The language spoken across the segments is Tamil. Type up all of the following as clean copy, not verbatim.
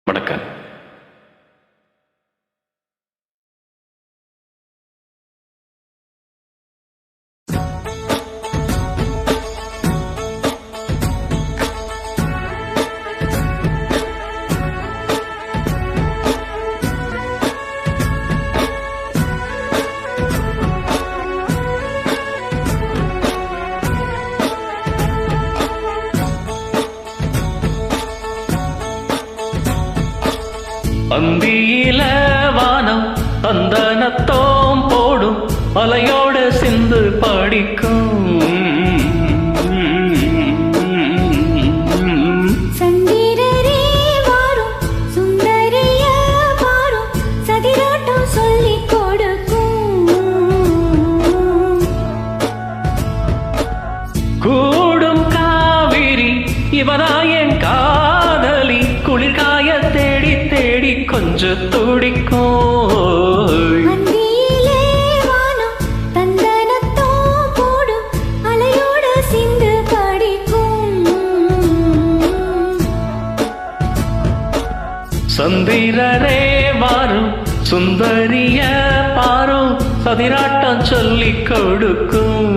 வணக்கம். அந்தியில வானம் தந்தனத்தோம் போடும் மலையோட சிந்து படிக்கும். சந்திரரே வாரும் சுந்தரிய வாரும் சதிராட்டம் சொல்லிக் கொடுக்கும். கூடும் காவிரி இவனாயன் காதலி குளிர்காய தேடி தேடி கொஞ்சம் துடிக்கும். அந்தியிலே வானம் தந்தனத்தோம் போடும் அலையோட சிந்து படிக்கும். சந்திரரே வாரும் சுந்தரிய பாரும் சதிராட்டம் சொல்லிக் கொடுக்கும்.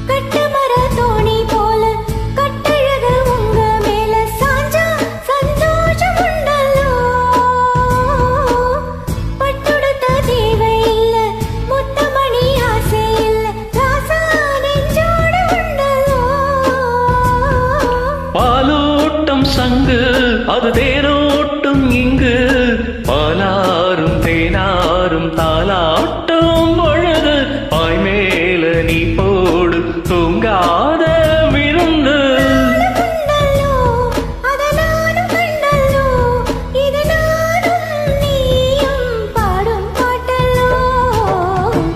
கட்டுமர தோணி போல கட்டழகு உங்க மேல சாஞ்சா சந்தோஷம் உண்டல்லோ. பட்டுடுத்த தேவை இல்ல முத்தமணி ஆசை இல்ல ராசா நெஞ்சோடு உண்டல்லோ. பாலூட்டும் சங்கு அது தேரோட்டும் இங்கு பாலாரும் தேனாரும் தாலாட்டும் பொழுது பாய் மேல நீ போடு தூங்காத விருந்து. உண்டல்லோ அத நானும் கண்டல்லோ இது நானும் நீயும் பாடும் பாட்டல்லோ.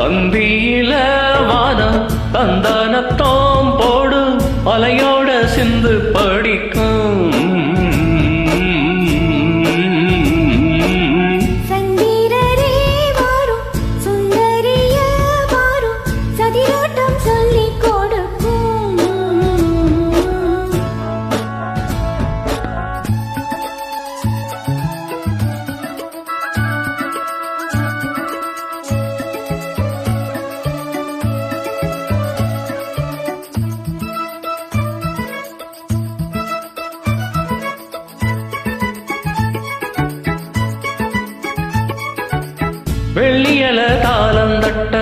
அந்தியில வானம் தந்தனத்தோம் போடும் மலையோட சிந்து படிக்கும். சந்திரரே வாரும் சுந்தரிய வாரும் சதிராட்டம் சொல்லிக் கொடுக்கும். வெள்ளியல தாளந்தட்ட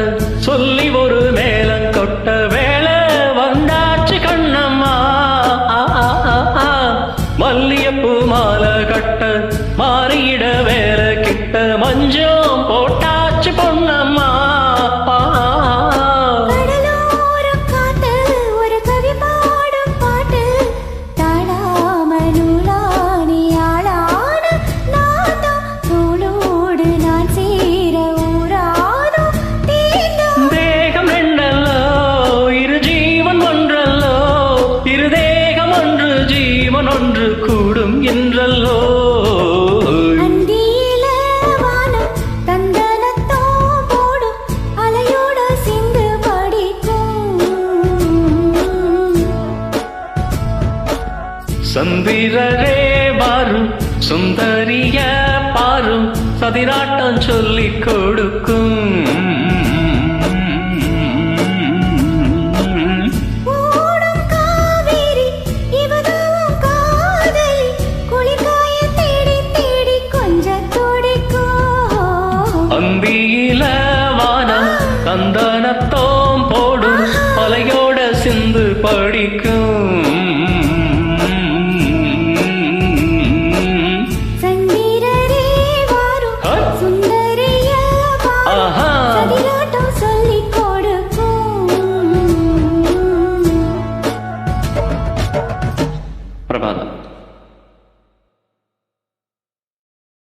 சொல்லி ஒரு மேளம் கொட்ட வேலை வந்தாச்சு கண்ணம்மா. மல்லியப்பூ மாலை கட்ட மாறியிட வேலை கிட்ட மஞ்சம் போட்டாச்சு பொன்னம்மா. கடலோரம் காத்து ஒரு கவி பாடும் பாட்டு தாழாம நூலானி ஆளான நாதோ தோளோடு நான் சேர ஊராதோ தீண்டோ. தேகம் ரெண்டல்லோ இரு ஜீவன் ஒன்றல்லோ இரு தேகம் ஒன்று ஜீவன் ஒன்று கூடும் என்றல்லோ. அந்தியில வானம் தந்தனத்தோம் போடும் அலையோட சிந்து படிக்கும். சந்திரரே வாரும் சுந்தரிய பாரும் சதிராட்டம் சொல்லிக் கொடுக்கும். ஓடும் காவேரி இவதான் காதலி குளிர்காய தேடி தேடி கொஞ்சம் துடிக்கும். அந்தியில